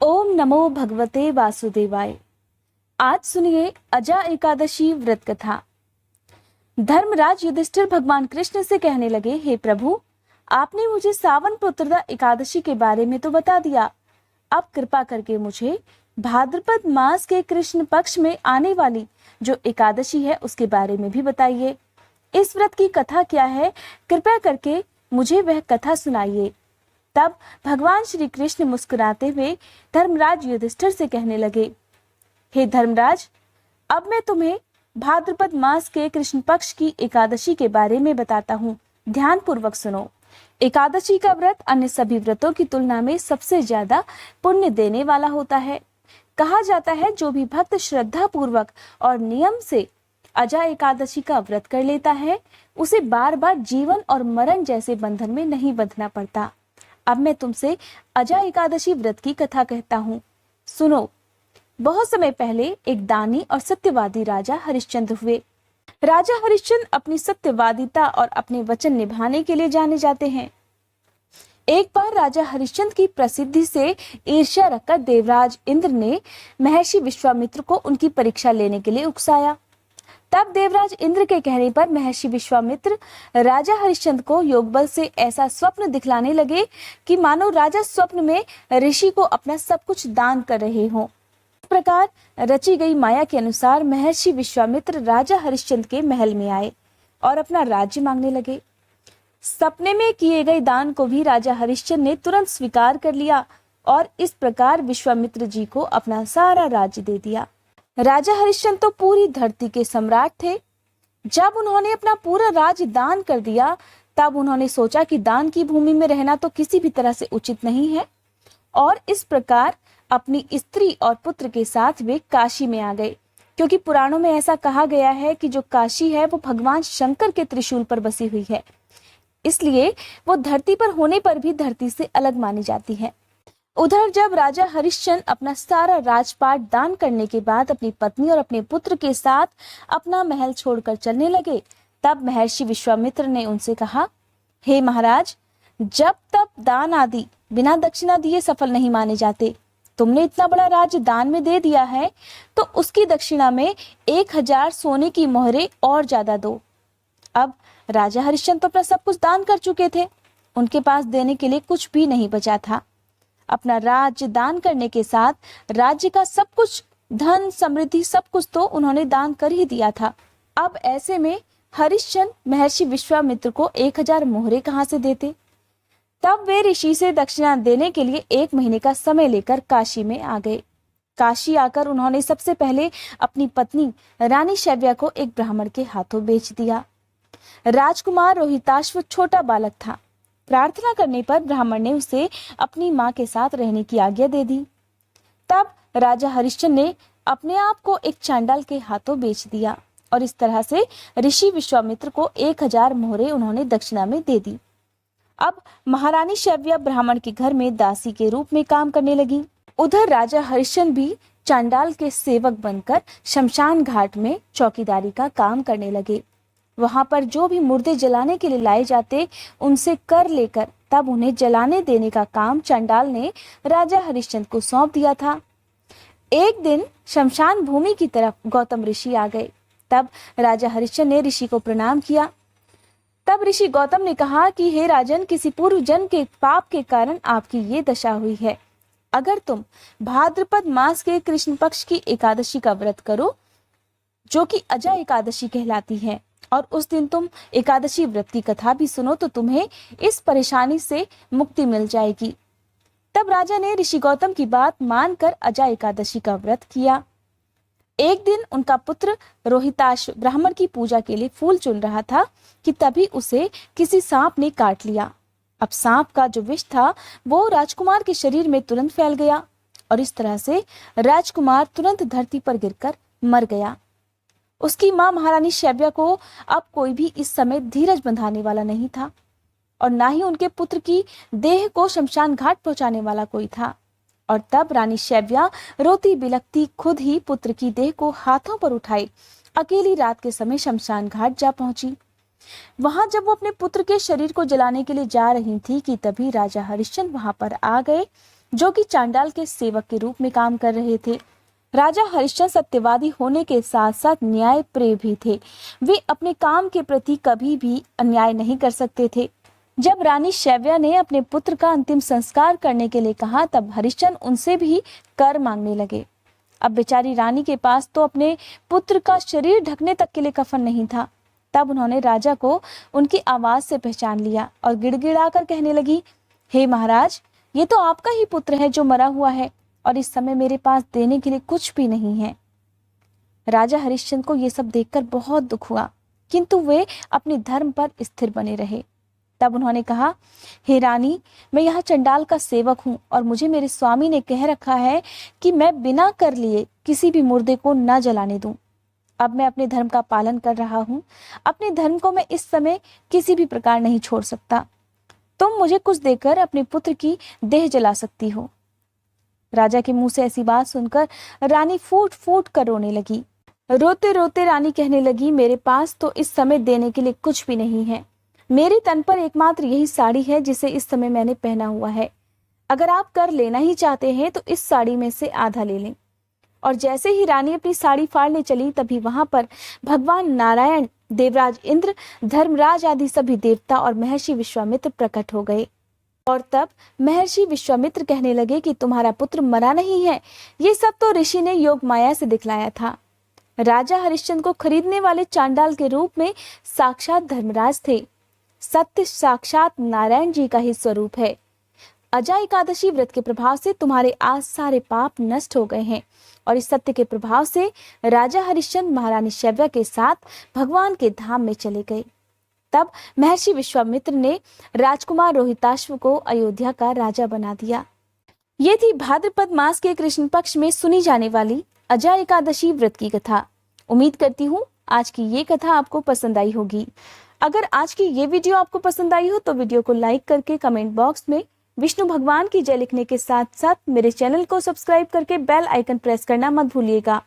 ओम नमो भगवते वासुदेवाय। आज सुनिए अजा एकादशी व्रत कथा। धर्मराज युधिष्ठिर भगवान कृष्ण से कहने लगे, हे प्रभु, आपने मुझे सावन पुत्रदा एकादशी के बारे में तो बता दिया, अब कृपा करके मुझे भाद्रपद मास के कृष्ण पक्ष में आने वाली जो एकादशी है उसके बारे में भी बताइए। इस व्रत की कथा क्या है, कृपया करके मुझे वह कथा सुनाइए। तब भगवान श्री कृष्ण मुस्कुराते हुए धर्मराज युधिष्ठिर से कहने लगे, हे धर्मराज, अब मैं तुम्हें भाद्रपद मास के कृष्ण पक्ष की एकादशी के बारे में बताता हूँ। ध्यान पूर्वक सुनो। एकादशी का व्रत अन्य सभी व्रतों की तुलना में सबसे ज्यादा पुण्य देने वाला होता है। कहा जाता है, जो भी भक्त श्रद्धा पूर्वक और नियम से अजा एकादशी का व्रत कर लेता है, उसे बार बार जीवन और मरण जैसे बंधन में नहीं बंधना पड़ता। अब मैं तुमसे अजा एकादशी व्रत की कथा कहता हूँ, सुनो। बहुत समय पहले एक दानी और सत्यवादी राजा हरिश्चंद्र हुए। राजा हरिश्चंद्र अपनी सत्यवादिता और अपने वचन निभाने के लिए जाने जाते हैं। एक बार राजा हरिश्चंद्र की प्रसिद्धि से ईर्ष्या रखकर देवराज इंद्र ने महर्षि विश्वामित्र को उनकी परीक्षा लेने के लिए उकसाया। तब देवराज इंद्र के कहने पर महर्षि विश्वामित्र राजा हरिश्चंद्र को योग बल से ऐसा स्वप्न दिखलाने लगे कि मानो राजा स्वप्न में ऋषि को अपना सब कुछ दान कर रहे हों। इस प्रकार रची गई माया के अनुसार महर्षि विश्वामित्र राजा हरिश्चंद्र के महल में आए और अपना राज्य मांगने लगे। सपने में किए गए दान को भी राजा हरिश्चंद्र ने तुरंत स्वीकार कर लिया और इस प्रकार विश्वामित्र जी को अपना सारा राज्य दे दिया। राजा हरिश्चंद्र तो पूरी धरती के सम्राट थे। जब उन्होंने अपना पूरा राज्य दान कर दिया, तब उन्होंने सोचा कि दान की भूमि में रहना तो किसी भी तरह से उचित नहीं है, और इस प्रकार अपनी स्त्री और पुत्र के साथ वे काशी में आ गए, क्योंकि पुराणों में ऐसा कहा गया है कि जो काशी है वो भगवान शंकर के त्रिशूल पर बसी हुई है, इसलिए वो धरती पर होने पर भी धरती से अलग मानी जाती है। उधर जब राजा हरिश्चंद्र अपना सारा राजपाट दान करने के बाद अपनी पत्नी और अपने पुत्र के साथ अपना महल छोड़कर चलने लगे, तब महर्षि विश्वामित्र ने उनसे कहा, हे महाराज, जब तब दान आदि बिना दक्षिणा दिए सफल नहीं माने जाते। तुमने इतना बड़ा राज्य दान में दे दिया है, तो उसकी दक्षिणा में 1000 सोने की मोहरें और ज्यादा दो। अब राजा हरिश्चंद्र तो अपना सब कुछ दान कर चुके थे, उनके पास देने के लिए कुछ भी नहीं बचा था। अपना राज्य दान करने के साथ राज्य का सब कुछ, धन समृद्धि सब कुछ तो उन्होंने दान कर ही दिया था। अब ऐसे में हरिश्चंद्र महर्षि विश्वामित्र को 1000 मोहरे कहाँ से देते। तब वे ऋषि से दक्षिणा देने के लिए 1 महीने का समय लेकर काशी में आ गए। काशी आकर उन्होंने सबसे पहले अपनी पत्नी रानी शैव्या को एक ब्राह्मण के हाथों बेच दिया। राजकुमार रोहिताश्व छोटा बालक था। प्रार्थना करने पर ब्राह्मण ने उसे अपनी मां के साथ रहने की आज्ञा दे दी। तब राजा हरिश्चंद्र ने अपने आप को एक चांडाल के हाथों बेच दिया और इस तरह से ऋषि विश्वामित्र को 1000 मोहरे उन्होंने दक्षिणा में दे दी। अब महारानी शैव्या ब्राह्मण के घर में दासी के रूप में काम करने लगी। उधर राजा हरिश्चंद्र भी चांडाल के सेवक बनकर शमशान घाट में चौकीदारी का काम करने लगे। वहां पर जो भी मुर्दे जलाने के लिए लाए जाते, उनसे कर लेकर तब उन्हें जलाने देने का काम चांडाल ने राजा हरिश्चंद्र को सौंप दिया था। एक दिन शमशान भूमि की तरफ गौतम ऋषि आ गए। तब राजा हरिश्चंद्र ने ऋषि को प्रणाम किया। तब ऋषि गौतम ने कहा कि हे राजन, किसी पूर्व जन्म के पाप के कारण आपकी ये दशा हुई है। अगर तुम भाद्रपद मास के कृष्ण पक्ष की एकादशी का व्रत करो, जो कि अजा एकादशी कहलाती है, और उस दिन तुम एकादशी व्रत की कथा भी सुनो, तो तुम्हें इस परेशानी से मुक्ति मिल जाएगी। तब राजा ने ऋषि गौतम की बात मानकर अजा एकादशी का व्रत किया। एक दिन उनका पुत्र रोहिताश ब्राह्मण की पूजा के लिए फूल चुन रहा था कि तभी उसे किसी सांप ने काट लिया। अब सांप का जो विष था वो राजकुमार के शरीर में तुरंत फैल गया और इस तरह से राजकुमार तुरंत धरती पर गिरकर मर गया। उसकी मां महारानी शैव्या को अब कोई भी इस समय धीरज बंधाने वाला नहीं था और ना ही उनके पुत्र की देह को शमशान घाट पहुंचाने वाला कोई था। और तब रानी शैव्या रोती बिलखती खुद ही पुत्र की देह को हाथों पर उठाई अकेली रात के समय शमशान घाट जा पहुंची। वहां जब वो अपने पुत्र के शरीर को जलाने के लिए जा रही थी कि तभी राजा हरिश्चंद्र वहां पर आ गए जो कि चांडाल के सेवक के रूप में काम कर रहे थे। राजा हरिश्चंद्र सत्यवादी होने के साथ साथ न्याय प्रिय भी थे। वे अपने काम के प्रति कभी भी अन्याय नहीं कर सकते थे। जब रानी शैव्या ने अपने पुत्र का अंतिम संस्कार करने के लिए कहा, तब हरिश्चंद्र उनसे भी कर मांगने लगे। अब बेचारी रानी के पास तो अपने पुत्र का शरीर ढकने तक के लिए कफन नहीं था। तब उन्होंने राजा को उनकी आवाज से पहचान लिया और गिड़गिड़ाकर कहने लगी, हे महाराज, ये तो आपका ही पुत्र है जो मरा हुआ है और इस समय मेरे पास देने के लिए कुछ भी नहीं है। राजा हरिश्चंद्र को यह सब देखकर बहुत दुख हुआ, किंतु वे अपने धर्म पर स्थिर बने रहे। तब उन्होंने कहा, हे रानी, मैं यहाँ चंडाल का सेवक हूँ और मुझे मेरे स्वामी ने कह रखा है कि मैं बिना कर लिए किसी भी मुर्दे को न जलाने दूं। अब मैं अपने धर्म का पालन कर रहा हूँ। अपने धर्म को मैं इस समय किसी भी प्रकार नहीं छोड़ सकता। तुम मुझे कुछ देकर अपने पुत्र की देह जला सकती हो। राजा के मुंह से ऐसी बात सुनकर रानी फूट फूट कर रोने लगी। रोते रोते रानी कहने लगी, मेरे पास तो इस समय देने के लिए कुछ भी नहीं है। मेरे तन पर एकमात्र यही साड़ी है जिसे इस समय मैंने पहना हुआ है। अगर आप कर लेना ही चाहते हैं तो इस साड़ी में से आधा ले लें। और जैसे ही रानी अपनी साड़ी फाड़ने चली, तभी वहां पर भगवान नारायण, देवराज इंद्र, धर्मराज आदि सभी देवता और महर्षि विश्वामित्र प्रकट हो गए। और तब महर्षि विश्वामित्र कहने लगे कि तुम्हारा पुत्र मरा नहीं है, ये सब तो ऋषि ने योग माया से दिखलाया था। राजा हरिश्चंद्र को खरीदने वाले चांडाल के रूप में साक्षात धर्मराज थे। सत्य साक्षात नारायण जी का ही स्वरूप है। अजा एकादशी व्रत के प्रभाव से तुम्हारे आज सारे पाप नष्ट हो गए हैं और इस सत्य के प्रभाव से राजा हरिश्चंद्र महारानी शैव्या के साथ भगवान के धाम में चले गए। तब महर्षि विश्वामित्र ने राजकुमार रोहिताश्व को अयोध्या का राजा बना दिया। ये थी भाद्रपद मास के कृष्ण पक्ष में सुनी जाने वाली अजा एकादशी व्रत की कथा। उम्मीद करती हूँ आज की ये कथा आपको पसंद आई होगी। अगर आज की ये वीडियो आपको पसंद आई हो तो वीडियो को लाइक करके कमेंट बॉक्स में विष्णु भगवान की जय लिखने के साथ साथ मेरे चैनल को सब्सक्राइब करके बेल आइकन प्रेस करना मत भूलिएगा।